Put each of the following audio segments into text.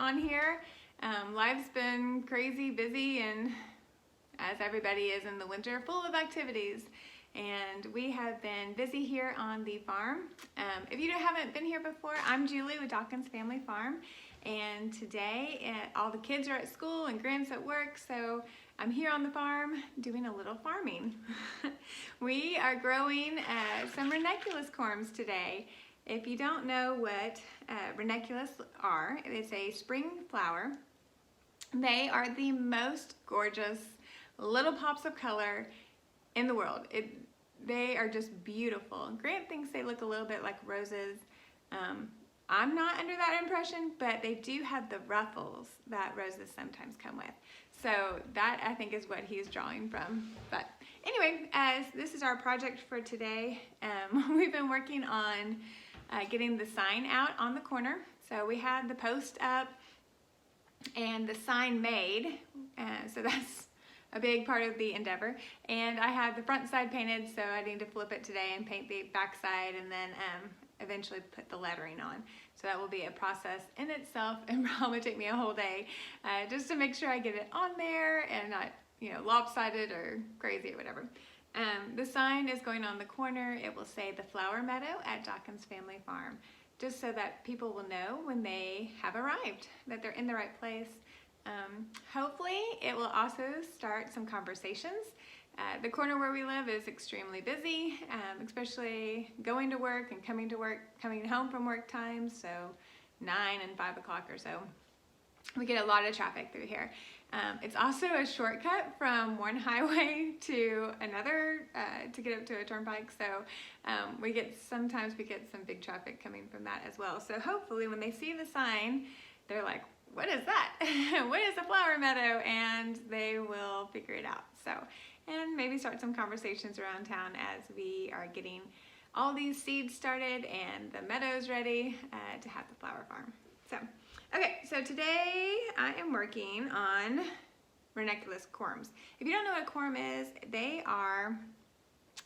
on here. Life's been crazy busy, and as everybody is in the winter, full of activities. And we have been busy here on the farm. If you haven't been here before, I'm Julie with Dawkins Family Farm. And today all the kids are at school and Grant's at work, so I'm here on the farm doing a little farming. We are growing some ranunculus corms today. If you don't know what ranunculus are, it's a spring flower. They are the most gorgeous little pops of color in the world. They are just beautiful. Grant thinks they look a little bit like roses. I'm not under that impression, but they do have the ruffles that roses sometimes come with. So that, I think, is what he's drawing from. But anyway, as this is our project for today, we've been working on getting the sign out on the corner. So we had the post up and the sign made, so that's a big part of the endeavor. And I have the front side painted, so I need to flip it today and paint the back side, and then eventually put the lettering on. So that will be a process in itself and probably take me a whole day just to make sure I get it on there and not, lopsided or crazy or whatever. The sign is going on the corner. It will say the Flower Meadow at Dawkins Family Farm, just so that people will know when they have arrived, that they're in the right place. Hopefully it will also start some conversations. The corner where we live is extremely busy, especially going to work and coming home from work times, so 9 and 5 o'clock or so. We get a lot of traffic through here. It's also a shortcut from one highway to another to get up to a turnpike, so sometimes we get some big traffic coming from that as well. So hopefully when they see the sign, they're like, what is that? What is a flower meadow? And they will figure it out. So, and maybe start some conversations around town as we are getting all these seeds started and the meadows ready to have the flower farm. So, okay, so today I am working on ranunculus corms. If you don't know what a corm is, they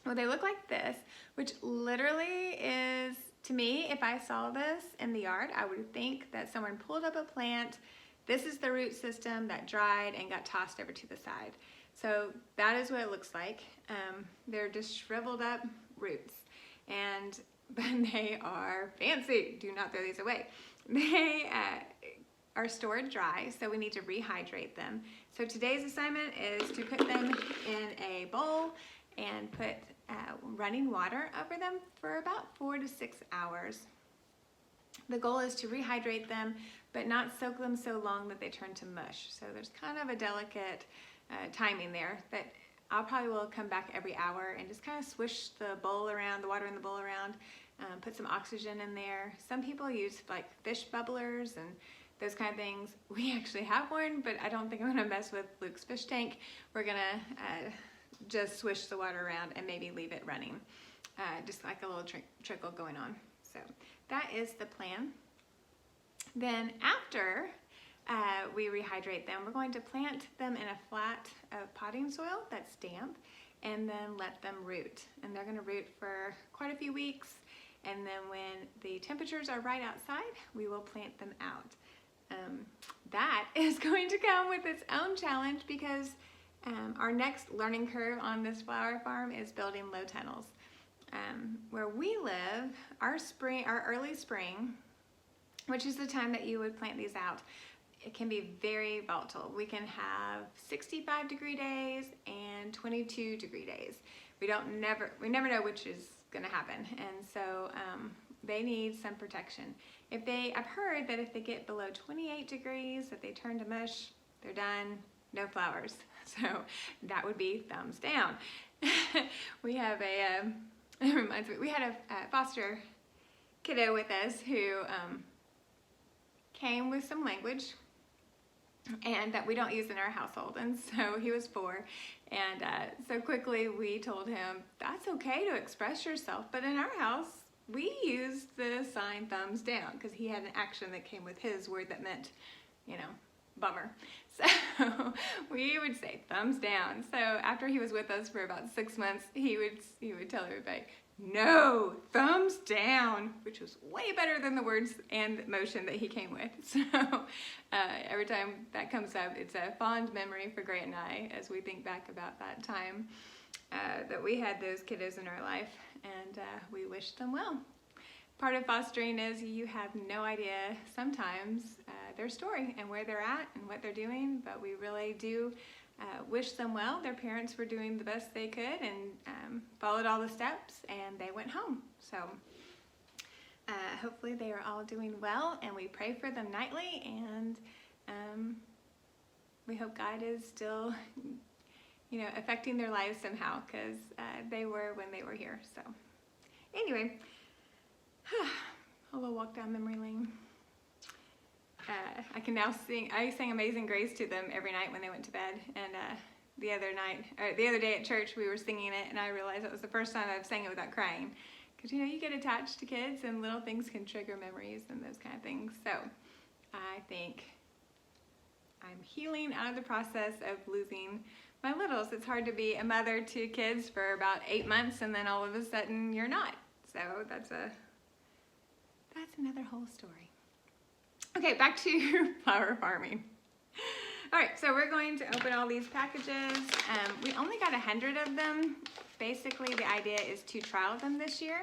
look like this, which literally is, to me, if I saw this in the yard, I would think that someone pulled up a plant. This is the root system that dried and got tossed over to the side. So that is what it looks like. They're just shriveled up roots, and they are fancy. Do not throw these away. They are stored dry, so we need to rehydrate them. So today's assignment is to put them in a bowl and put running water over them for about 4 to 6 hours. The goal is to rehydrate them, but not soak them so long that they turn to mush. So there's kind of a delicate timing there, that I'll probably will come back every hour and just kind of swish the bowl around, the water in the bowl around, put some oxygen in there. Some people use like fish bubblers and those kind of things. We actually have one, but I don't think I'm gonna mess with Luke's fish tank. We're gonna just swish the water around and maybe leave it running, just like a little trickle going on. So that is the plan. Then after we rehydrate them, we're going to plant them in a flat potting soil that's damp, and then let them root. And they're gonna root for quite a few weeks, and then when the temperatures are right outside, we will plant them out. That is going to come with its own challenge, because our next learning curve on this flower farm is building low tunnels. Where we live, our early spring, which is the time that you would plant these out, it can be very volatile. We can have 65-degree days and 22-degree days. We never know which is gonna happen, and so they need some protection. I've heard that if they get below 28 degrees, that they turn to mush, they're done, no flowers. So that would be thumbs down. We have it reminds me, we had a foster kiddo with us who came with some language and that we don't use in our household, and so he was 4, and so quickly we told him that's okay to express yourself, but in our house we use the sign thumbs down, because he had an action that came with his word that meant, bummer. So we would say thumbs down. So after he was with us for about 6 months, he would tell everybody, no, thumbs down, which was way better than the words and motion that he came with. So every time that comes up, it's a fond memory for Grant and I as we think back about that time that we had those kiddos in our life, and we wish them well. Part of fostering is you have no idea sometimes their story and where they're at and what they're doing, but we really do wish them well. Their parents were doing the best they could and followed all the steps, and they went home. So hopefully they are all doing well, and we pray for them nightly, and we hope God is still affecting their lives somehow, because they were when they were here. So anyway, a little walk down memory lane. I can now sing. I sang Amazing Grace to them every night when they went to bed, and the other day at church we were singing it, and I realized it was the first time I've sang it without crying, because you get attached to kids and little things can trigger memories and those kind of things. So I think I'm healing out of the process of losing my littles. It's hard to be a mother to kids for about 8 months and then all of a sudden you're not. So that's another whole story. Okay, back to flower farming. All right, so we're going to open all these packages. We only got 100 of them. Basically, the idea is to trial them this year.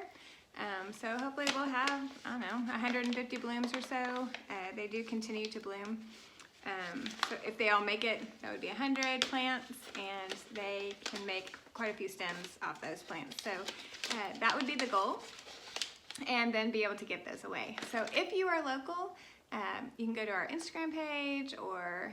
So hopefully we'll have, 150 blooms or so. They do continue to bloom. So if they all make it, that would be 100 plants, and they can make quite a few stems off those plants. So that would be the goal, and then be able to give those away. So if you are local, you can go to our Instagram page or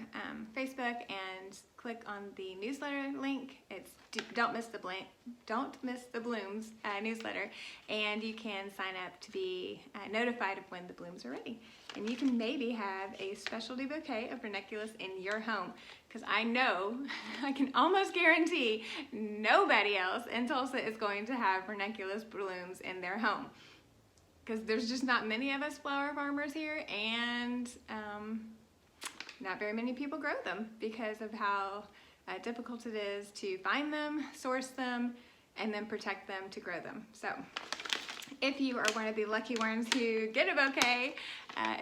Facebook and click on the newsletter link. It's Don't Miss the Blooms newsletter, and you can sign up to be notified of when the blooms are ready. And you can maybe have a specialty bouquet of ranunculus in your home, because I know, I can almost guarantee nobody else in Tulsa is going to have ranunculus blooms in their home, because there's just not many of us flower farmers here, and not very many people grow them because of how difficult it is to find them, source them, and then protect them to grow them. So if you are one of the lucky ones who get a bouquet,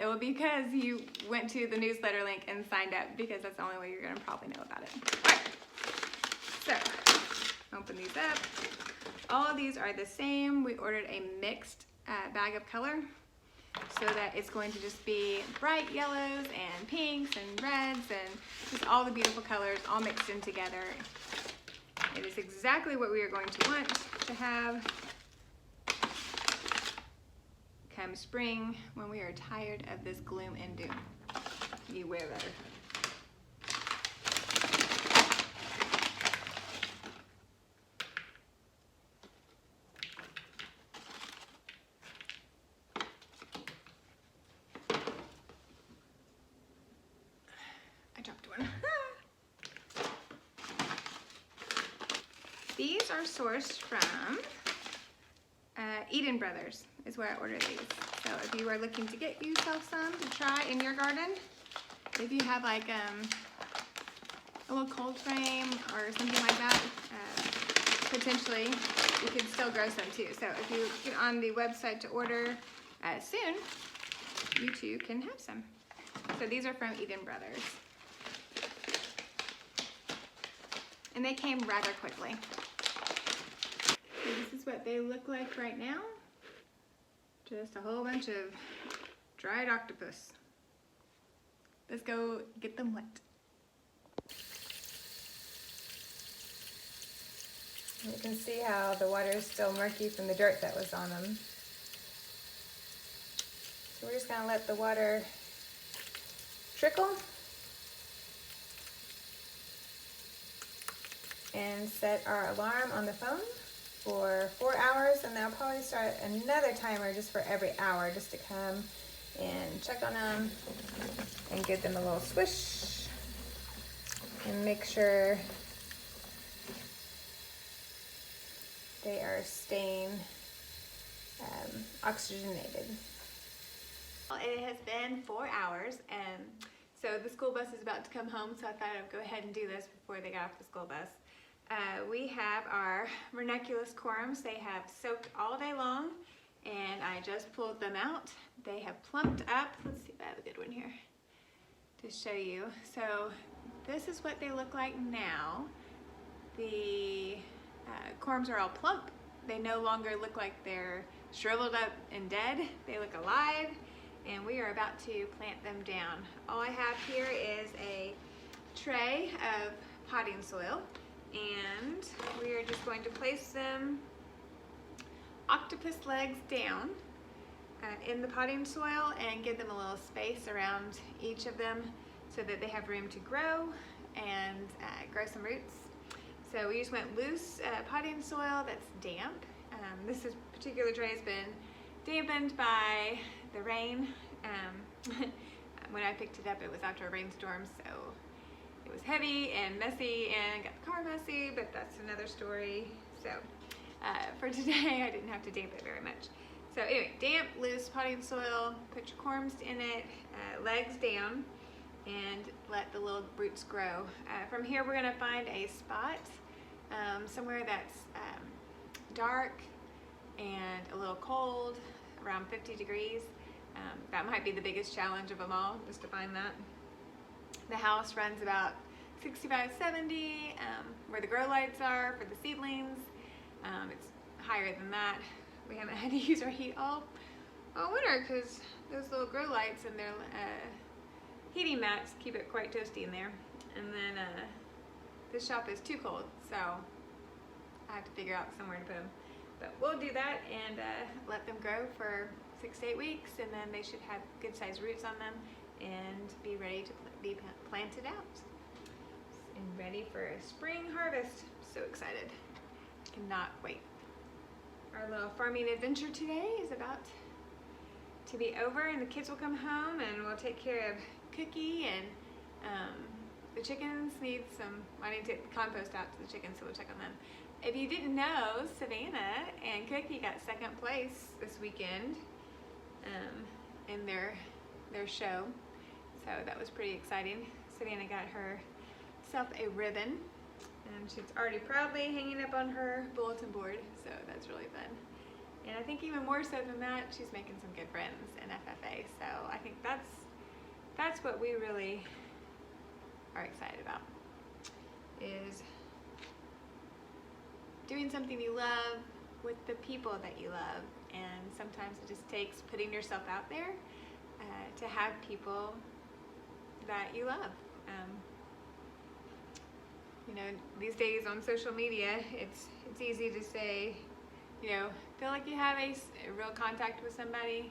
it will be because you went to the newsletter link and signed up, because that's the only way you're going to probably know about it. All right, so open these up. All of these are the same. We ordered a mixed bag of color, so that it's going to just be bright yellows and pinks and reds and just all the beautiful colors all mixed in together. It is exactly what we are going to want to have come spring, when we are tired of this gloom and doom. You wear better. These are sourced from Eden Brothers is where I ordered these. So if you are looking to get yourself some to try in your garden, if you have like a little cold frame or something like that, potentially you could still grow some too. So if you get on the website to order soon, you too can have some. So these are from Eden Brothers. And they came rather quickly. So this is what they look like right now. Just a whole bunch of dried octopus. Let's go get them wet. You can see how the water is still murky from the dirt that was on them. So we're just gonna let the water trickle and set our alarm on the phone for 4 hours, and then I'll probably start another timer just for every hour, just to come and check on them and give them a little swish and make sure they are staying oxygenated. Well, it has been 4 hours, and So the school bus is about to come home, so I thought I'd go ahead and do this before they got off the school bus. We have our Ranunculus corms. They have soaked all day long, and I just pulled them out. They have plumped up. Let's see if I have a good one here to show you. So this is what they look like now. The corms are all plump. They no longer look like they're shriveled up and dead. They look alive, and we are about to plant them down. All I have here is a tray of potting soil, and we are just going to place them octopus legs down in the potting soil and give them a little space around each of them so that they have room to grow and grow some roots. So we just went loose potting soil that's damp. This particular tray has been dampened by the rain. When I picked it up, it was after a rainstorm, so it was heavy and messy and got the car messy, but that's another story. So for today, I didn't have to damp it very much. So anyway, damp, loose potting soil, put your corms in it, legs down, and let the little roots grow. From here, we're gonna find a spot somewhere that's dark and a little cold, around 50 degrees. That might be the biggest challenge of them all, just to find that. The house runs about 65, 70, where the grow lights are for the seedlings. It's higher than that. We haven't had to use our heat all winter because those little grow lights and their heating mats keep it quite toasty in there. And then this shop is too cold, so I have to figure out somewhere to put them. But we'll do that and let them grow for 6 to 8 weeks, and then they should have good sized roots on them and be ready to be planted out and ready for a spring harvest. So excited. Cannot wait. Our little farming adventure today is about to be over, and the kids will come home and we'll take care of Cookie, and the chickens need I need to take the compost out to the chickens, so we'll check on them. If you didn't know, Savannah and Cookie got second place this weekend in their show, so that was pretty exciting. Savannah got herself a ribbon, and she's already proudly hanging up on her bulletin board, so that's really fun. And I think even more so than that, she's making some good friends in FFA, so I think that's what we really are excited about, is doing something you love with the people that you love. And sometimes it just takes putting yourself out there to have people that you love. You know, these days on social media, it's easy to say, you know, feel like you have a real contact with somebody,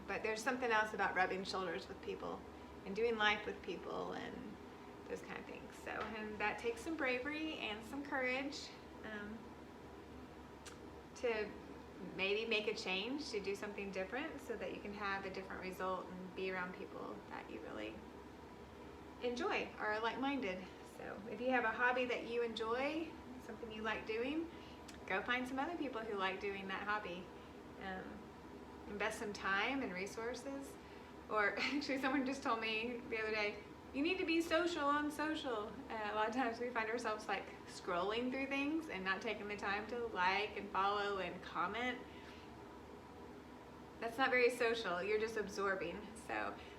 but there's something else about rubbing shoulders with people and doing life with people and those kind of things. So, and that takes some bravery and some courage to maybe make a change, to do something different so that you can have a different result and be around people that you really enjoy or are like-minded. So if you have a hobby that you enjoy, something you like doing, go find some other people who like doing that hobby. Invest some time and resources. Or actually, someone just told me the other day, you need to be social on social. A lot of times we find ourselves like scrolling through things and not taking the time to like and follow and comment. That's not very social. You're just absorbing. So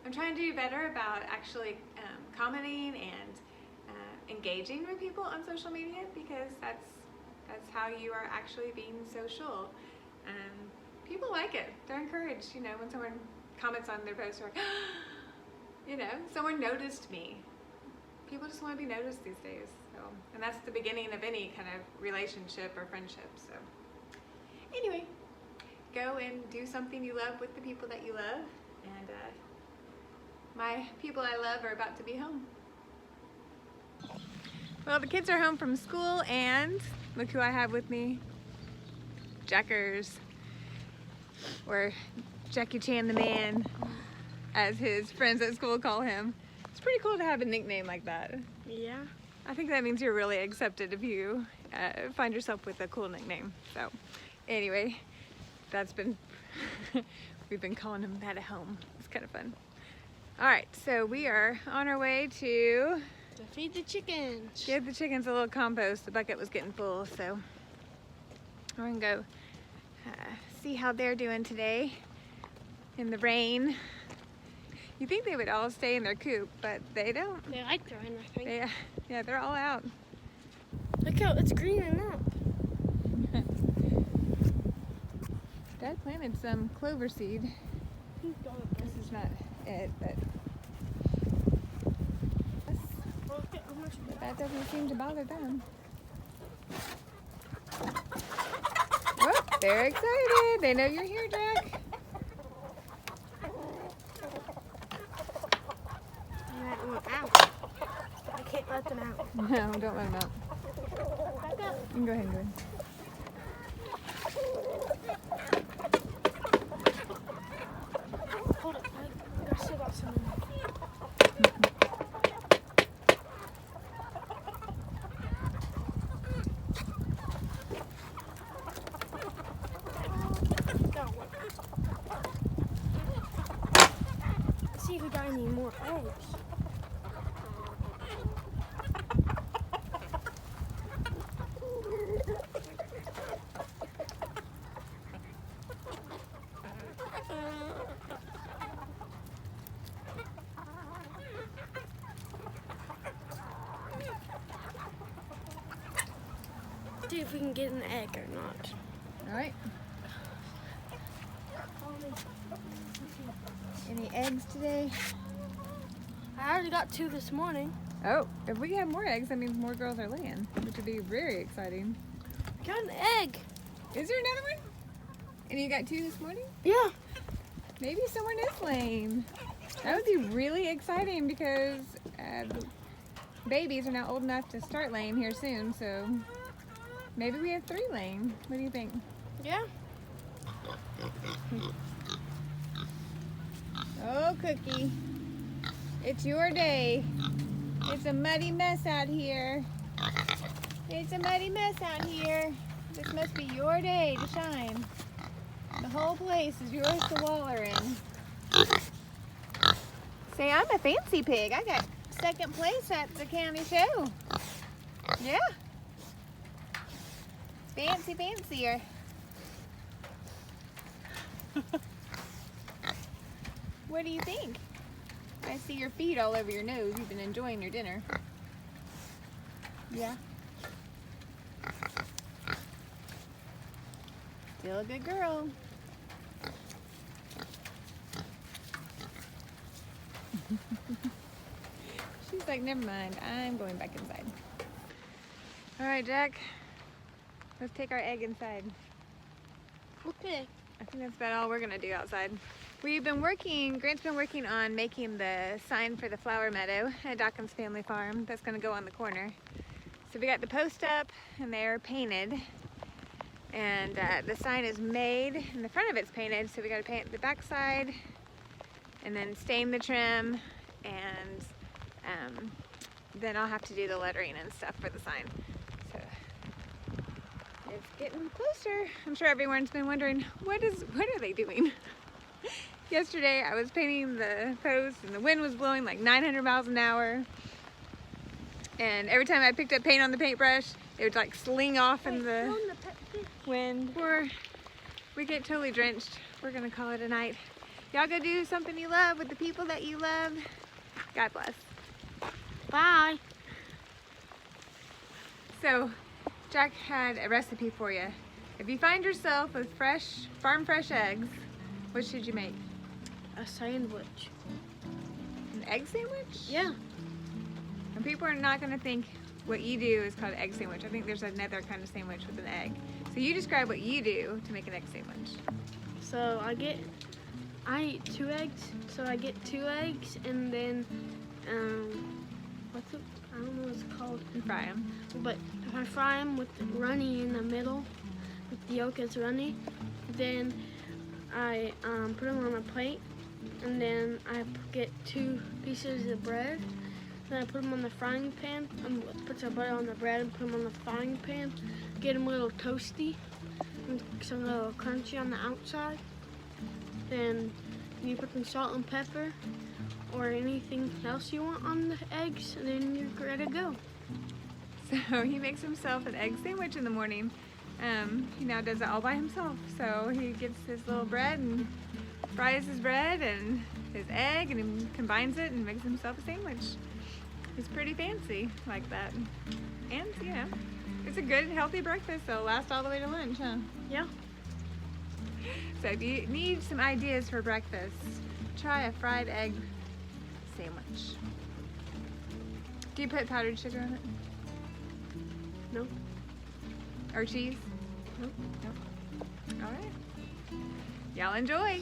I'm trying to do better about actually commenting and engaging with people on social media, because that's how you are actually being social. People like it. They're encouraged. You know, when someone comments on their post, they're like, you know, someone noticed me. People just want to be noticed these days. So, and that's the beginning of any kind of relationship or friendship. So anyway, go and do something you love with the people that you love. And my people I love are about to be home. Well, the kids are home from school, and look who I have with me. Jackers, or Jackie Chan the Man, as his friends at school call him. It's pretty cool to have a nickname like that. Yeah. I think that means you're really accepted if you find yourself with a cool nickname. So anyway, that's been, we've been calling him that at home. It's kind of fun. Alright, so we are on our way to feed the chickens. give the chickens a little compost. The bucket was getting full, so we're gonna go see how they're doing today in the rain. You think they would all stay in their coop, but they don't. They like the rain, I think. Yeah, they're all out. Look how it's greening up. Dad planted some clover seed. This is not it, but that doesn't seem to bother them. Oh, they're excited. They know you're here, Jack. Out. I can't let them out. No, don't let them out. Back up. You can go ahead and go ahead. Hold it. I still got some in there. Let's see if we got any more eggs. See if we can get an egg or not. All right. Any eggs today? I already got 2 this morning. Oh, if we have more eggs, that means more girls are laying, which would be very exciting. Got an egg. Is there another one? And you got 2 this morning? Yeah. Maybe someone is laying. That would be really exciting because babies are now old enough to start laying here soon, so maybe we have 3 laying. What do you think? Yeah. Oh, Cookie, it's your day. It's a muddy mess out here. It's a muddy mess out here. This must be your day to shine. The whole place is yours to waller in. Say, I'm a fancy pig. I got 2nd place at the county show. Yeah. Fancy fancier. What do you think? I see your feet all over your nose. You've been enjoying your dinner. Yeah. Still a good girl. She's like, never mind. I'm going back inside. All right, Jack. Let's take our egg inside. Okay. I think that's about all we're gonna do outside. We've been working, Grant's been working on making the sign for the flower meadow at Dawkins Family Farm that's gonna go on the corner. So we got the post up and they're painted. And the sign is made and the front of it's painted, so we gotta paint the back side and then stain the trim, and then I'll have to do the lettering and stuff for the sign. So it's getting closer. I'm sure everyone's been wondering, what are they doing? Yesterday I was painting the post and the wind was blowing like 900 miles an hour. And every time I picked up paint on the paintbrush, it would like sling off in the wind. We get totally drenched. We're gonna call it a night. Y'all go do something you love with the people that you love. God bless. Bye. So, Jack had a recipe for you. If you find yourself with farm fresh eggs, what should you make? A sandwich. An egg sandwich? Yeah. And people are not going to think what you do is called an egg sandwich. I think there's another kind of sandwich with an egg. So you describe what you do to make an egg sandwich. So I eat 2 eggs. So I get 2 eggs and then I don't know what it's called. And fry them. But if I fry them with runny in the middle, with the yolk is runny, then I put them on a plate, and then I get 2 pieces of bread. Then I put them on the frying pan, and put some butter on the bread and put them on the frying pan. Get them a little toasty, and some little crunchy on the outside. Then you put some salt and pepper or anything else you want on the eggs, and then you're ready to go. So he makes himself an egg sandwich in the morning. He now does it all by himself. So he gets his little bread and fries his bread and his egg, and he combines it and makes himself a sandwich. He's pretty fancy like that. And, you know, it's a good, healthy breakfast, so it'll last all the way to lunch, huh? Yeah. So if you need some ideas for breakfast, try a fried egg sandwich. Do you put powdered sugar on it? No. Or cheese? Nope. Nope. All right. Y'all enjoy.